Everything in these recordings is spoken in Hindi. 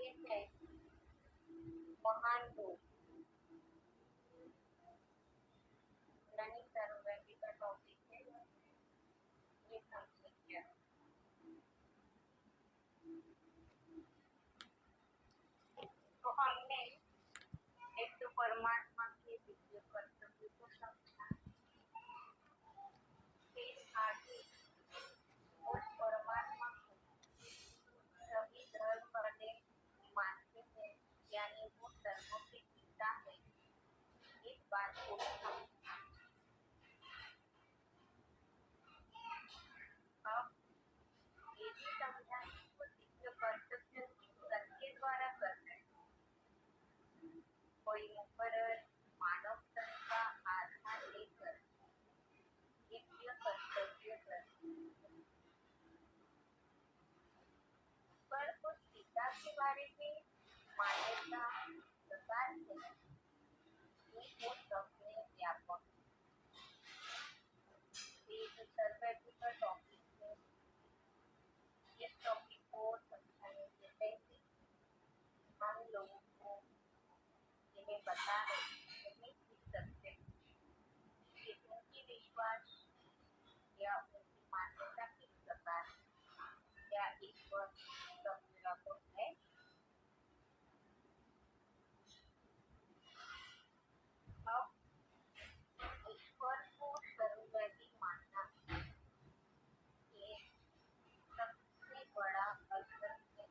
ये है महान रूप। रनिंग सर्वैपिक का टॉपिक है ये समस्या। तो हमने एक तो परमात्मा के दिव्य कर्तव्य को समझा, फिर आगे उस परमात्मा को सभी धर्म वाले मानते हैं, यानी वो धर्मों के पिता है, इस बात को समझा। अब ये भी समझा कि वो दिव्य कर्तव्य किसके द्वारा कर रहे हैं। कोई मुकर्रर मानव तन का आधार लेकर दिव्य कर्तव्य कर, पर उस पिता के बारे में मान्यता प्रकार है कि वो सब में व्यापक। ये जो सर्वैपिक का टॉपिक है, इस टॉपिक को समझाने से पहले हम लोगों को इन्हें बता रहे नहीं सीख सकते कि उनकी विश्वास या उनकी मान्यता किस प्रकार क्या ईश्वर सब व्यापक है। अब ईश्वर को सर्वव्यापी मानना ये सबसे बड़ा अवसर है,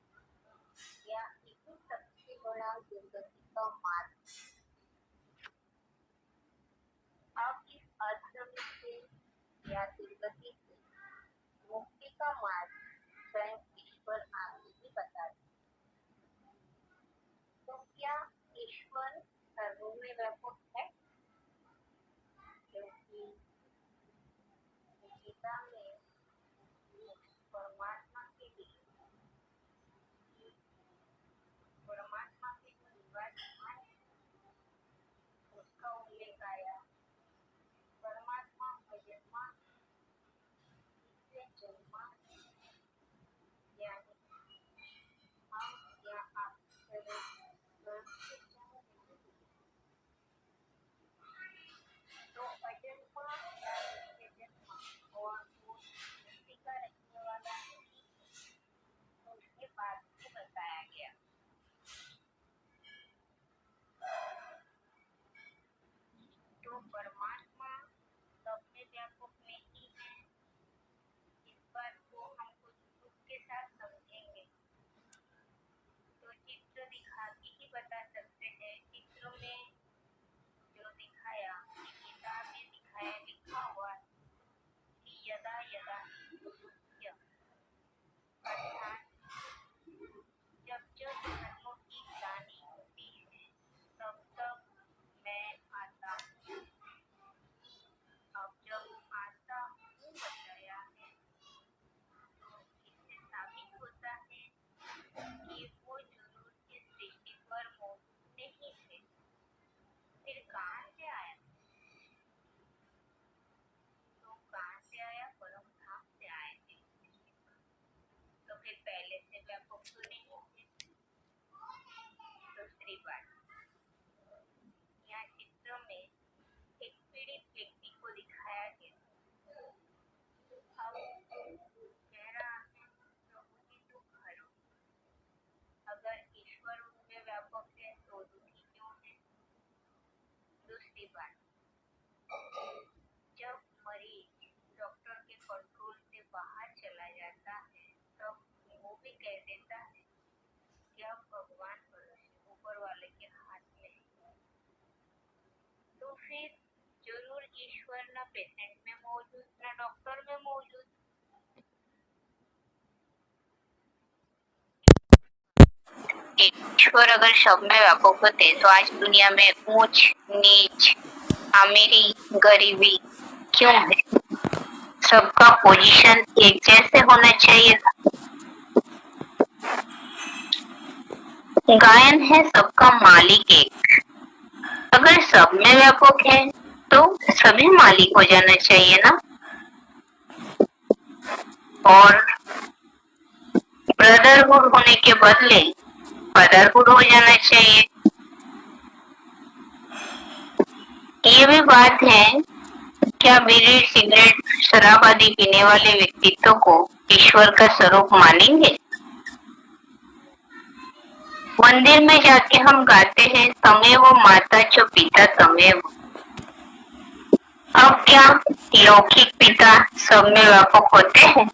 या यही सबसे बड़ा दुर्गति का मार्ग। अब इस अधर्म से या दुर्गति से मुक्ति का मार्ग स्वयं ईश्वर आगे ही बता दे। तो क्या ईश्वर सर्वों में व्यापक है? क्योंकि गीता में परमात्मा के लिए परमात्मा के जो निवास स्थान है उसका उल्लेख आया। परमात्मा अजन्मा से जन्मा, यानी हम या आप तो अजन्मा यानी जन्मा और वो सृष्टि का रखने वाला उसके बाद में बताया गया। तो परमात्मा सब में व्यापक नहीं है, इस बात को हम कुछ दुख के साथ समझेंगे तो चित्र दिखा के ही बता सकते हैं। चित्र में जो दिखाया, किताब में दिखाया, लिखा हुआ कि यदा यदा अर्थात जब जब धर्मों की ग्लानि होती है तब तब मैं आता हूँ। अब जब आता हूँ बताया है तो इससे साबित होता है कि वो जरूर इस सृष्टि पर मौजूद नहीं थे। फिर कहाँ से आया? तो कहाँ से आया? परम धाम से आए थे। तो फिर पहले से व्यापक तो नहीं थे। दूसरी बात, यहाँ चित्र में एक पीड़ित व्यक्ति को दिखाया गया। अब कह रहा है प्रभु जी तो करो, अगर ईश्वर उनमें व्यापक है तो दुखी क्यों है? दूसरी बात, जब मरीज डॉक्टर के कंट्रोल से बाहर चला जाता है तब वो भी कह देता है कि अब भगवान भरोसे ऊपर वाले के हाथ में है। तो फिर जरूर ईश्वर न पेशेंट में मौजूद न डॉक्टर में मौजूद। ईश्वर अगर सब में व्यापक होते तो आज दुनिया में ऊंच नीच, अमीरी गरीबी क्यों है? सबका पोजीशन एक जैसे होना चाहिए था। गायन है सबका मालिक एक, अगर सब में व्यापक है तो सभी मालिक हो जाना चाहिए ना। और ब्रदरहुड होने के बदले पदार्पण हो जाना चाहिए। ये भी बात है, क्या बीड़ी सिगरेट शराब आदि पीने वाले व्यक्तित्व को ईश्वर का स्वरूप मानेंगे? मंदिर में जाके हम गाते हैं, तमेव माता च पिता तमेव। अब क्या लौकिक पिता सब में व्यापक होते हैं?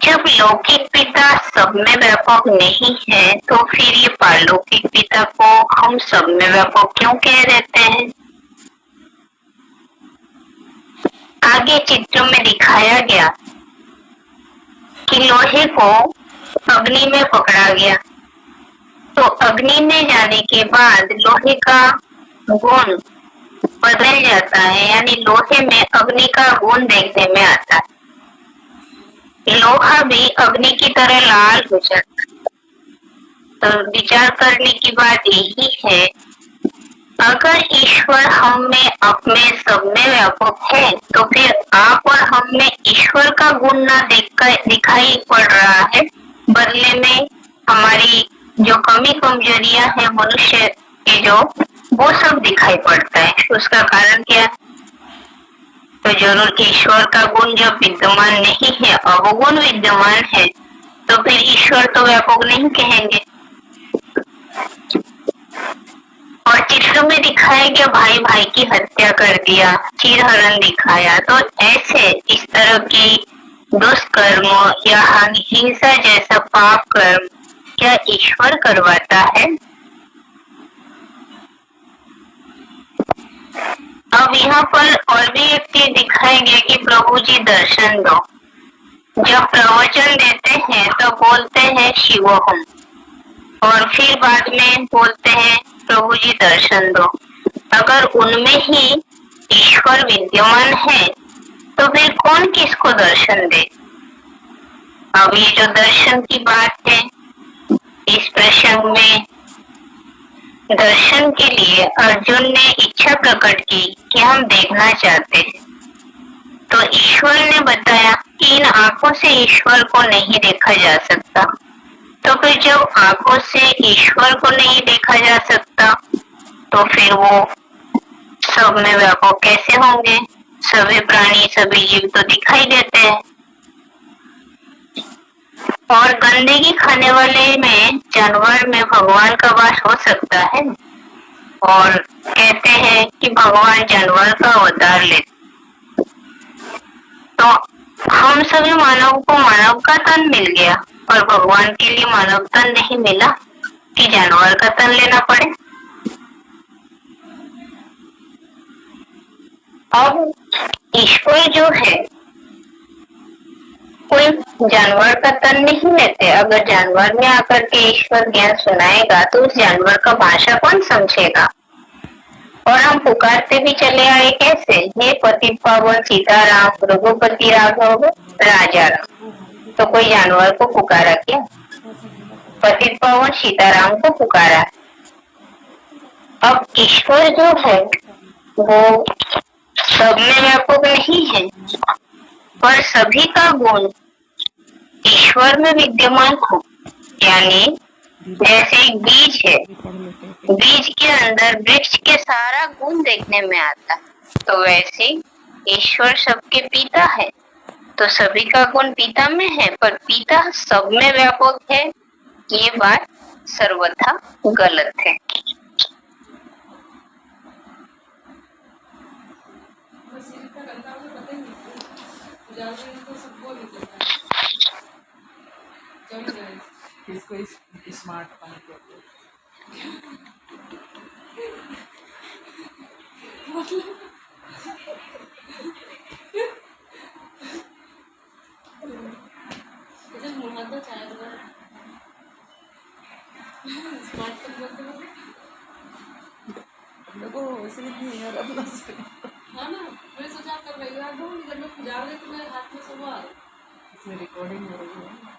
जब लौकिक पिता सब में व्यापक नहीं है, तो फिर ये पारलौकिक पिता को हम सब में व्यापक क्यों कह देते हैं? आगे चित्र में दिखाया गया कि लोहे को अग्नि में पकड़ा गया, तो अग्नि में जाने के बाद लोहे का गुण बदल जाता है, यानी लोहे में अग्नि का गुण देखने में आता है। लोहा भी अग्नि की तरह लाल हो जाता है। तो विचार करने की बात यही है, अगर ईश्वर हम में अपने सब में व्यापक है, तो फिर आप और हम में ईश्वर का गुण ना दिखाई पड़ रहा है, बदले में हमारी जो कमी कमजोरियां हैं मनुष्य के वो सब दिखाई पड़ता है। उसका कारण क्या? तो जरूर ईश्वर का गुण जब विद्यमान नहीं है, अवगुण विद्यमान है, तो फिर ईश्वर तो व्यापक नहीं कहेंगे। और चित्र में दिखाया गया भाई भाई की हत्या कर दिया, चीरहरण दिखाया, तो ऐसे इस तरह की दुष्कर्म या हिंसा जैसा पाप कर्म क्या ईश्वर करवाता है? अब यहाँ पर और भी एक चीज दिखाया गया कि प्रभु जी दर्शन दो। जब प्रवचन देते हैं तो बोलते हैं शिवोहम, और फिर बाद में बोलते हैं प्रभु जी दर्शन दो। अगर उनमें ही ईश्वर विद्यमान है, तो फिर कौन किसको दर्शन दे? अब ये जो दर्शन की बात है, इस प्रसंग में दर्शन के लिए अर्जुन ने इच्छा प्रकट की कि हम देखना चाहते हैं। तो ईश्वर ने बताया कि इन आंखों से ईश्वर को नहीं देखा जा सकता। तो फिर जब आंखों से ईश्वर को नहीं देखा जा सकता, तो फिर वो सब में व्यापक कैसे होंगे? सभी प्राणी सभी जीव तो दिखाई देते हैं। और गंदगी खाने वाले में जानवर में भगवान का वास हो सकता है, और कहते हैं कि भगवान जानवर का अवतार लेते। तो हम सभी मानव को मानव का तन मिल गया, और भगवान के लिए मानव तन नहीं मिला कि जानवर का तन लेना पड़े। अब ईश्वर जो है कोई जानवर का तन नहीं लेते। अगर जानवर में आकर के ईश्वर ज्ञान सुनाएगा, तो उस जानवर का भाषा कौन समझेगा? और हम पुकारते भी चले आए कैसे? हे पतित पावन सीताराम रघुपति राघव राजा राम। तो कोई जानवर को पुकारा क्या? पतित पावन सीताराम को पुकारा। अब ईश्वर जो है वो सब में व्यापक नहीं है, पर सभी का गुण ईश्वर में विद्यमान हो। यानी जैसे एक बीज है, बीज के अंदर वृक्ष के सारा गुण देखने में आता है, तो वैसे ईश्वर सबके पिता है, तो सभी का गुण पिता में है, पर पिता सब में व्यापक है, ये बात सर्वथा गलत है। इसको स्मार्ट इसमें रिकॉर्डिंग हो रही है।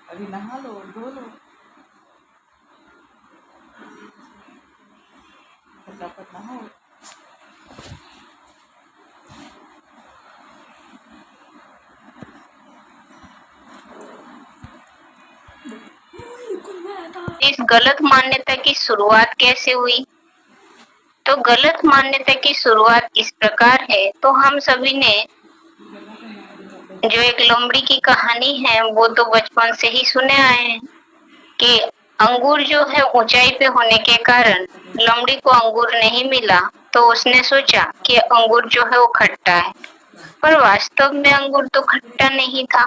अभी नहा लो, धो लो, फटाफट नहाओ। इस गलत मान्यता की शुरुआत कैसे हुई? तो गलत मान्यता की शुरुआत इस प्रकार है। तो हम सभी ने जो एक लोमड़ी की कहानी है वो तो बचपन से ही सुने आए हैं कि अंगूर जो है ऊंचाई पे होने के कारण लोमड़ी को अंगूर नहीं मिला, तो उसने सोचा कि अंगूर जो है वो खट्टा है, पर वास्तव में अंगूर तो खट्टा नहीं था।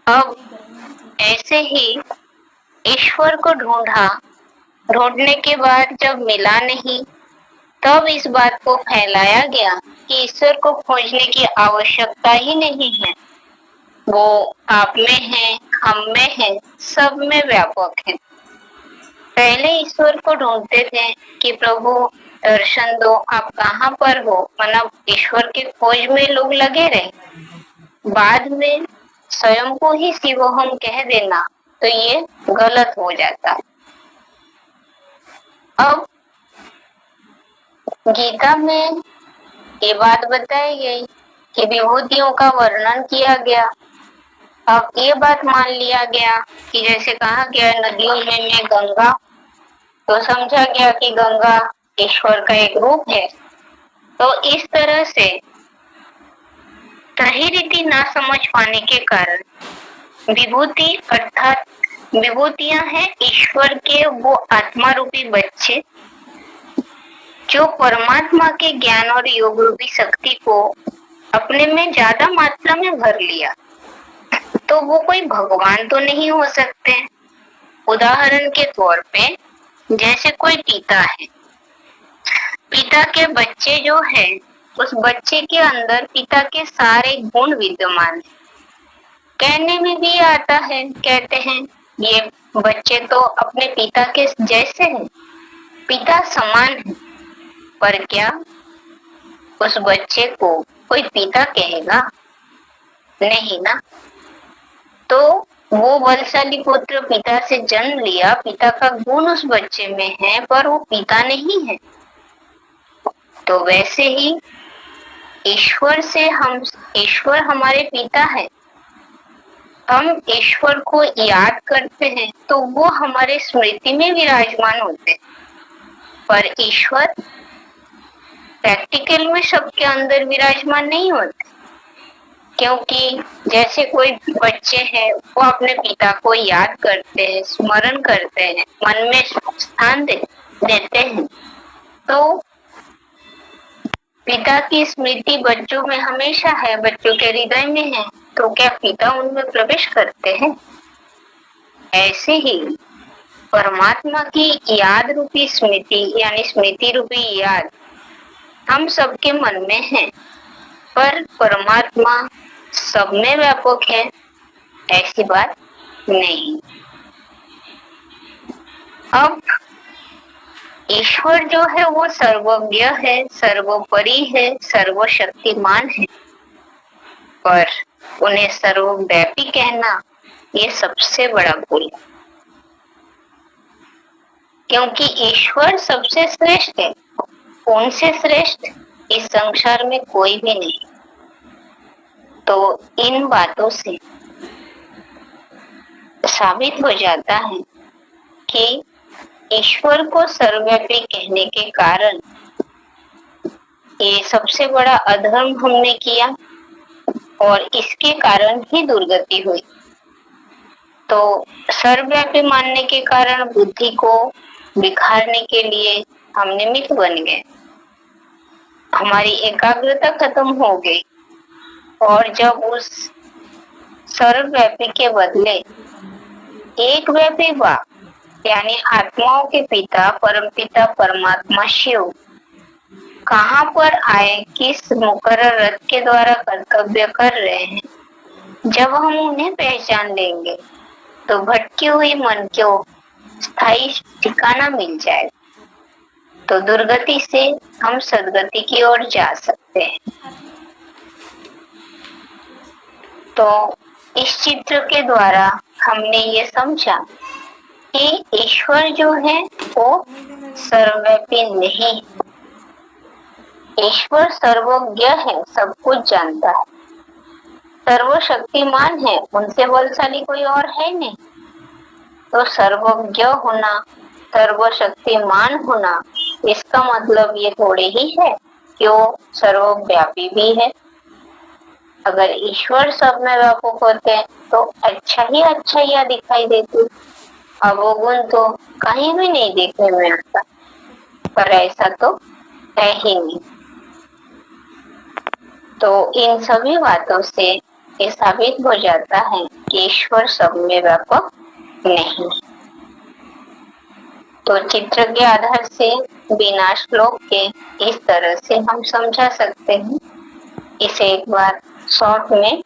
अब ऐसे ही ईश्वर को ढूंढा, ढूंढने के बाद जब मिला नहीं, तब इस बात को फैलाया गया कि ईश्वर को खोजने की आवश्यकता ही नहीं है, वो आप में है, हम में है, सब में व्यापक है। पहले ईश्वर को ढूंढते थे कि प्रभु दर्शन दो, आप कहाँ पर हो, मतलब ईश्वर के खोज में लोग लगे रहे। बाद में स्वयं को ही शिवोहम कह देना तो ये गलत हो जाता। अब गीता में ये बात बताई गई कि विभूतियों का वर्णन किया गया। अब ये बात मान लिया गया कि जैसे कहा गया नदियों में मैं गंगा, तो समझा गया कि गंगा ईश्वर का एक रूप है। तो इस तरह से सही रीति ना समझ पाने के कारण विभूति अर्थात विभूतियां हैं ईश्वर के वो आत्मा रूपी बच्चे जो परमात्मा के ज्ञान और योग रूपी शक्ति को अपने में ज्यादा मात्रा में भर लिया, तो वो कोई भगवान तो नहीं हो सकते। उदाहरण के तौर पे जैसे कोई पिता है, पिता के बच्चे जो है, उस बच्चे के अंदर पिता के सारे गुण विद्यमान है। कहने में भी आता है, कहते हैं ये बच्चे तो अपने पिता के जैसे हैं, पिता समान है, पर क्या उस बच्चे को कोई पिता कहेगा? नहीं ना। तो वो बलशाली पुत्र पिता से जन्म लिया, पिता का गुण उस बच्चे में है, पर वो पिता नहीं है। तो वैसे ही ईश्वर हमारे पिता है, हम ईश्वर को याद करते हैं तो वो हमारे स्मृति में विराजमान होते हैं, पर ईश्वर प्रैक्टिकल में सबके अंदर विराजमान नहीं होते। क्योंकि जैसे कोई बच्चे हैं वो अपने पिता को याद करते हैं, स्मरण करते हैं, मन में स्थान देते हैं, तो पिता की स्मृति बच्चों में हमेशा है, बच्चों के हृदय में है, तो क्या पिता उनमें प्रवेश करते हैं? ऐसे ही परमात्मा की याद रूपी स्मृति यानी स्मृति रूपी याद हम सबके मन में है, पर परमात्मा सब में व्यापक है, ऐसी बात नहीं। अब ईश्वर जो है वो सर्वज्ञ है, सर्वोपरि है, सर्वशक्तिमान है, पर उन्हें सर्वव्यापी कहना ये सबसे बड़ा भूल है। क्योंकि ईश्वर सबसे श्रेष्ठ है, उनसे श्रेष्ठ इस संसार में कोई भी नहीं। तो इन बातों से साबित हो जाता है कि ईश्वर को सर्वव्यापी कहने के कारण ये सबसे बड़ा अधर्म हमने किया और इसके कारण ही दुर्गति हुई। तो सर्वव्यापी मानने के कारण बुद्धि को बिखारने के लिए हम निमित्त बन गए, हमारी एकाग्रता खत्म हो गई, और जब उस सर्वव्यापी के बदले एक व्यापी बाप यानी आत्माओं के पिता परमपिता परमात्मा शिव कहाँ पर आए, किस मुकर्रर रथ के द्वारा कर्तव्य कर रहे हैं, जब हम उन्हें पहचान लेंगे तो भटकी हुई मन को स्थायी ठिकाना मिल जाए, तो दुर्गति से हम सदगति की ओर जा सकते हैं। तो इस चित्र के द्वारा हमने ये समझा कि ईश्वर जो है वो सर्वव्यापी नहीं, ईश्वर सर्वज्ञ है, सब कुछ जानता है, सर्वशक्तिमान है, उनसे बलशाली कोई और है नहीं। तो सर्वज्ञ होना, सर्वशक्तिमान होना, इसका मतलब ये थोड़े ही है कि वो सर्वव्यापी भी है। अगर ईश्वर सब में व्यापक होते तो अच्छा ही अच्छाइयाँ दिखाई देती, अवगुण तो कहीं भी नहीं देखने में आता, पर ऐसा तो है ही नहीं। तो इन सभी बातों से ये साबित हो जाता है कि ईश्वर सब में व्यापक नहीं। तो चित्र के आधार से बिना श्लोक के इस तरह से हम समझा सकते हैं। इसे एक बार शॉर्ट में,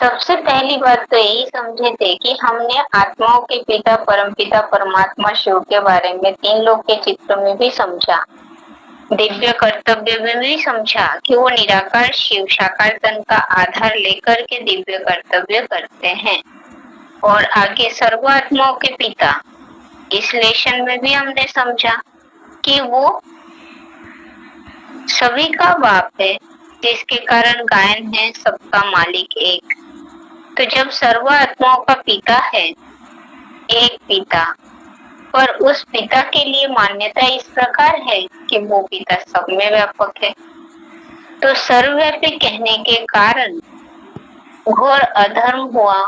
सबसे पहली बात तो यही समझे थे कि हमने आत्माओं के पिता परमपिता परमात्मा शिव के बारे में 3 लोक के चित्र में भी समझा, दिव्य कर्तव्य में भी समझा कि वो निराकार शिव साकार तन का आधार लेकर के दिव्य कर्तव्य करते हैं। और आगे सर्वात्माओं के पिता इस लेशन में भी हमने समझा कि वो सभी का बाप है, जिसके कारण गायन है सबका मालिक एक। तो जब सर्वात्माओं का पिता है, एक पिता, पर उस पिता के लिए मान्यता इस प्रकार है कि वो पिता सब में व्यापक है, तो सर्वव्यापी कहने के कारण घोर अधर्म हुआ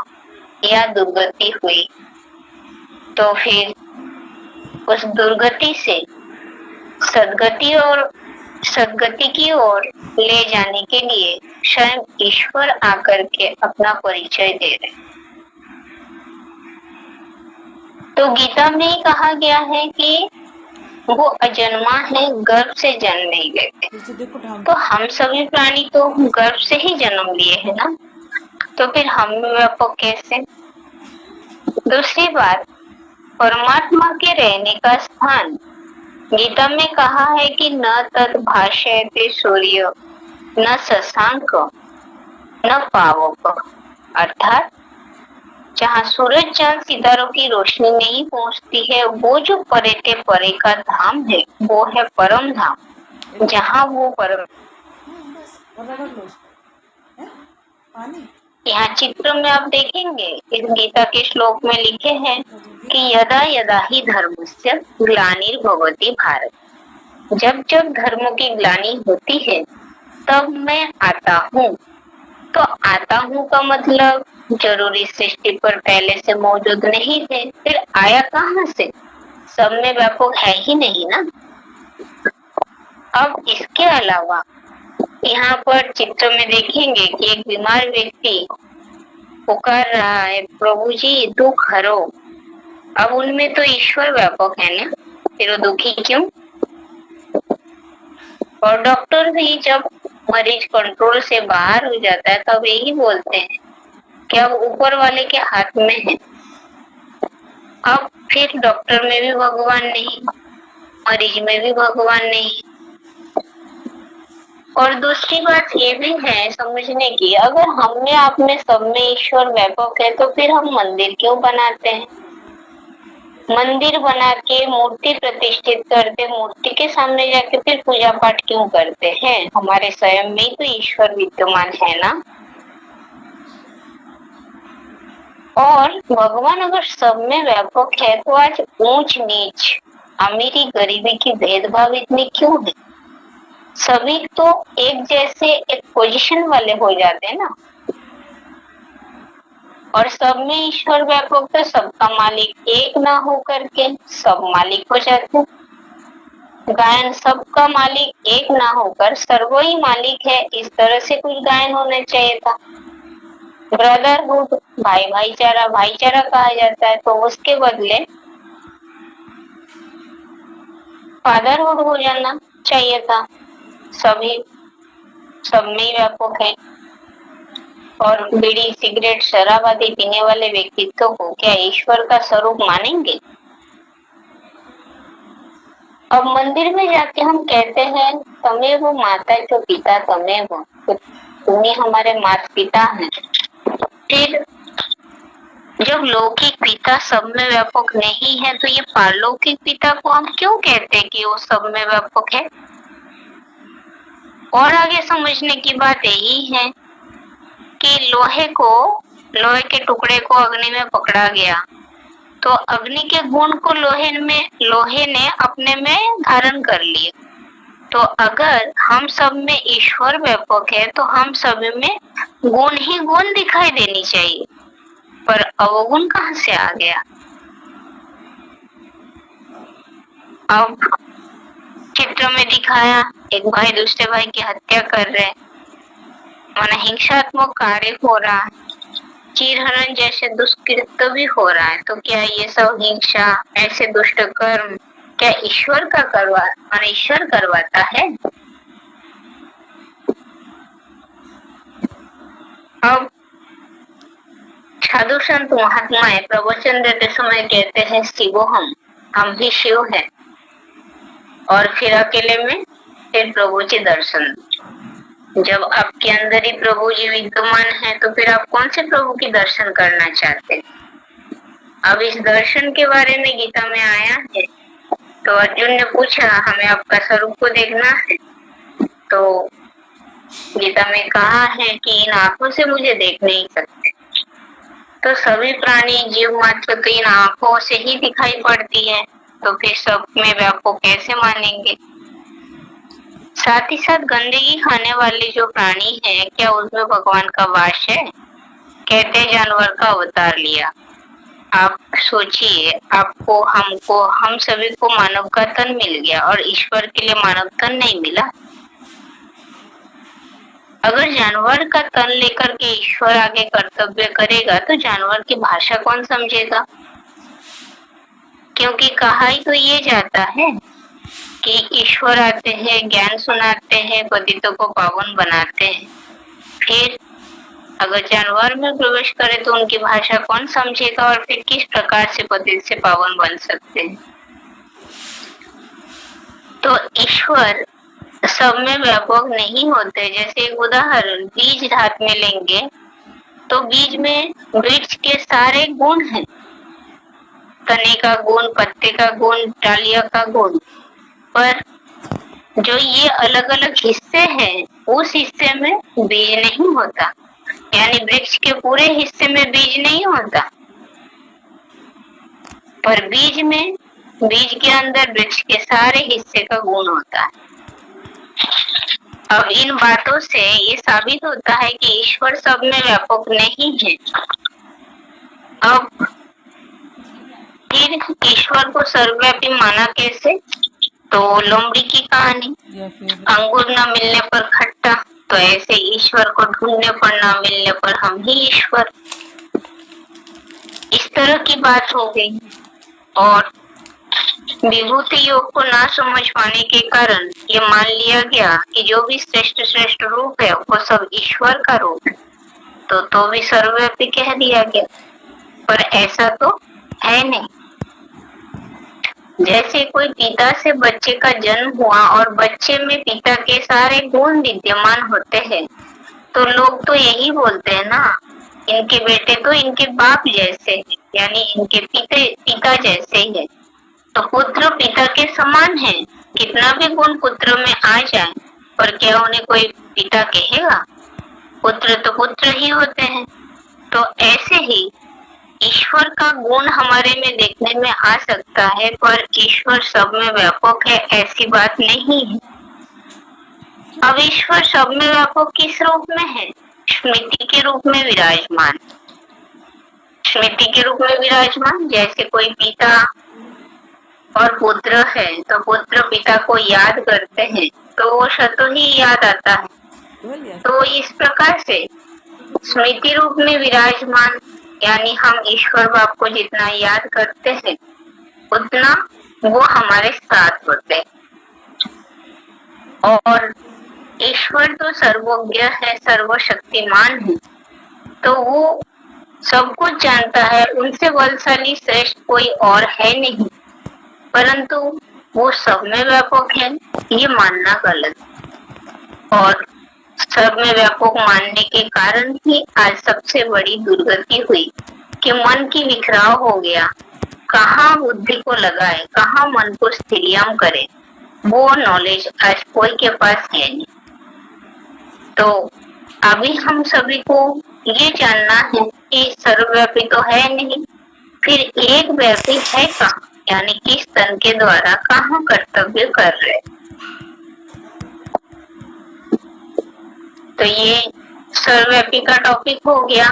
या दुर्गति हुई, तो फिर उस दुर्गति से सद्गति की ओर ले जाने के लिए स्वयं ईश्वर आकर के अपना परिचय दे रहे। तो गीता में ही कहा गया है कि वो अजन्मा है, गर्भ से जन्म नहीं लेते। तो हम सभी प्राणी तो गर्भ से ही जन्म लिए है ना, तो फिर हम व्यापक कैसे? दूसरी बात, परमात्मा के रहने का स्थान गीता में कहा है कि न तद भाषयते सूर्य न शशांक न पावक, अर्थात जहाँ सूरज चांद सितारों की रोशनी नहीं पहुँचती है, वो जो परे के परे का धाम है वो है परम धाम, जहाँ वो परम। यहाँ चित्र में आप देखेंगे इस गीता के श्लोक में लिखे हैं कि यदा यदा ही धर्मस्य ग्लानिर्भवति भारत, जब जब धर्म की ग्लानि होती है तब मैं आता हूँ। तो आता हूँ का मतलब जरूरी सृष्टि पर पहले से मौजूद नहीं थे, फिर आया कहाँ से? सब में व्यापक है ही नहीं ना। अब इसके अलावा यहाँ पर चित्र में देखेंगे कि एक बीमार व्यक्ति पुकार रहा है, प्रभु जी दुख हरो। अब उनमें तो ईश्वर व्यापक है ना, फिर वो दुखी क्यों? और डॉक्टर भी जब मरीज कंट्रोल से बाहर हो जाता है तब यही बोलते हैं कि अब ऊपर वाले के हाथ में है। अब फिर डॉक्टर में भी भगवान नहीं, मरीज में भी भगवान नहीं। और दूसरी बात ये भी है समझने की, अगर हम में आप में सब में ईश्वर व्यापक है तो फिर हम मंदिर क्यों बनाते हैं? मंदिर बना के मूर्ति प्रतिष्ठित करते, मूर्ति के सामने जाके फिर पूजा पाठ क्यों करते हैं? हमारे स्वयं में ही तो ईश्वर विद्यमान है ना। और भगवान अगर सब में व्यापक है तो आज ऊंच नीच, अमीरी गरीबी की भेदभाव इतनी क्यों है? सभी तो एक जैसे एक पोजीशन वाले हो जाते हैं ना। और सब में ईश्वर व्यापक तो सबका मालिक एक ना हो करके सब मालिक हो जाते। गायन सबका मालिक एक ना होकर सर्वो ही मालिक है, इस तरह से कुछ गायन होना चाहिए था। ब्रदरहुड, भाई भाईचारा, भाईचारा कहा जाता है, तो उसके बदले फादरहुड हो जाना चाहिए था। सभी सब में ही व्यापक है। और बीड़ी सिगरेट शराब आदि पीने वाले व्यक्तित्व को क्या ईश्वर का स्वरूप मानेंगे? अब मंदिर में जाके हम कहते हैं तमें वो माता जो पिता तमें वो, तो तुम्हें हमारे माता पिता हैं। फिर जब लौकिक पिता सब में व्यापक नहीं है तो ये पारलौकिक पिता को हम क्यों कहते हैं कि वो सब में व्यापक है? और आगे समझने की बात यही है कि लोहे को लोहे के टुकड़े को अग्नि में पकड़ा गया तो अग्नि के गुण को लोहे ने अपने में धारण कर लिए। तो अगर हम सब में ईश्वर व्यापक है तो हम सब में गुण ही गुण दिखाई देनी चाहिए, पर अवगुण कहाँ से आ गया? अब चित्र में दिखाया एक भाई दूसरे भाई की हत्या कर रहे, माना हिंसात्मक कार्य हो रहा है, चीरहरण जैसे दुष्कृत्य भी हो रहा है। तो क्या ये सब हिंसा, ऐसे दुष्ट कर्म क्या ईश्वर ईश्वर करवाता है? अब साधु संत महात्माएं प्रवचन देते समय कहते हैं शिवो हम ही शिव है, और फिर अकेले में फिर प्रभु जी दर्शन। जब आपके अंदर ही प्रभु जी विद्यमान है तो फिर आप कौन से प्रभु की दर्शन करना चाहते हैं? अब इस दर्शन के बारे में गीता में आया है। तो अर्जुन ने पूछा हमें आपका स्वरूप को देखना है, तो गीता में कहा है कि इन आंखों से मुझे देख नहीं सकते। तो सभी प्राणी जीव मात्र तो इन आंखों से ही दिखाई पड़ती है, तो फिर सब में व्यापक कैसे मानेंगे? साथ ही साथ गंदगी खाने वाले जो प्राणी हैं, क्या उसमें भगवान का वास है? कहते जानवर का अवतार लिया। आप सोचिए, आपको, हमको, हम सभी को मानव का तन मिल गया और ईश्वर के लिए मानव तन नहीं मिला। अगर जानवर का तन लेकर के ईश्वर आगे कर्तव्य करेगा तो जानवर की भाषा कौन समझेगा? क्योंकि कहा ही तो ये जाता है कि ईश्वर आते हैं, ज्ञान सुनाते हैं, पतितों को पावन बनाते हैं। फिर अगर जानवर में प्रवेश करे तो उनकी भाषा कौन समझेगा और फिर किस प्रकार से पतित से पावन बन सकते हैं? तो ईश्वर सब में व्यापक नहीं होते। जैसे एक उदाहरण बीज हाथ में लेंगे तो बीज में वृक्ष के सारे गुण हैं, तने का गुण, पत्ते का गुण, डालिया का गुण, पर जो ये अलग अलग हिस्से हैं उस हिस्से में बीज नहीं होता। यानी वृक्ष के पूरे हिस्से में बीज नहीं होता, पर बीज के अंदर वृक्ष के सारे हिस्से का गुण होता है। अब इन बातों से ये साबित होता है कि ईश्वर सब में व्यापक नहीं है। अब फिर ईश्वर को सर्वव्यापी माना कैसे? तो लोमड़ी की कहानी, अंगूर न मिलने पर खट्टा, तो ऐसे ईश्वर को ढूंढने पर न मिलने पर हम ही ईश्वर, इस तरह की बात हो गई। और विभूति योग को ना समझ पाने के कारण ये मान लिया गया कि जो भी श्रेष्ठ रूप है वो सब ईश्वर का रूप है, तो भी सर्वव्यापी कह दिया गया, पर ऐसा तो है नहीं। जैसे कोई पिता से बच्चे का जन्म हुआ और बच्चे में पिता के सारे गुण विद्यमान होते हैं, तो लोग तो यही बोलते हैं ना, इनके बेटे तो इनके बाप जैसे हैं, यानी इनके पिता जैसे ही है। तो पुत्र पिता के समान है, कितना भी गुण पुत्र में आ जाए, पर क्या उन्हें कोई पिता कहेगा? पुत्र तो पुत्र ही होते हैं। तो ऐसे ही ईश्वर का गुण हमारे में देखने में आ सकता है, पर ईश्वर सब में व्यापक है ऐसी बात नहीं है। अब ईश्वर सब में व्यापक किस रूप में है? स्मृति के रूप में विराजमान। स्मृति के रूप में विराजमान, जैसे कोई पिता और पुत्र है तो पुत्र पिता को याद करते हैं तो वो स्वतः ही याद आता है। तो इस प्रकार से स्मृति रूप में विराजमान, यानी हम ईश्वर बाप को जितना याद करते हैं उतना वो हमारे साथ होते हैं। और ईश्वर तो सर्वज्ञ है, सर्वशक्तिमान है, तो वो सब कुछ जानता है, उनसे बलशाली श्रेष्ठ कोई और है नहीं, परंतु वो सब में व्यापक है ये मानना गलत। और सब में व्यापक मानने के कारण ही आज सबसे बड़ी दुर्गति हुई कि मन की विखराव हो गया। कहाँ बुद्धि को लगाए, कहाँ मन को स्थिरियम करे, वो नॉलेज आज कोई के पास है नहीं। तो अभी हम सभी को ये जानना है कि सर्वव्यापी तो है नहीं, फिर एक व्यापी है कहाँ, यानी किस तन के द्वारा कहाँ कर्तव्य कर रहे। तो ये सर्वव्यापी का टॉपिक हो गया।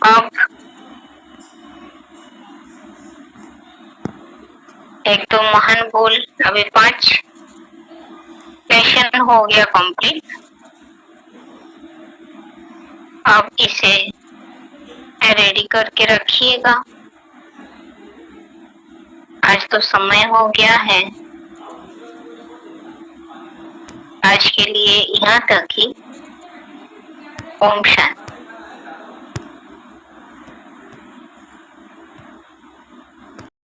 अब एक तो महान बोल, अभी 5 क्वेश्चन हो गया कंप्लीट। आप इसे रेडी करके रखिएगा। आज तो समय हो गया है, आज के लिए यहाँ तक ही। ओम शांति।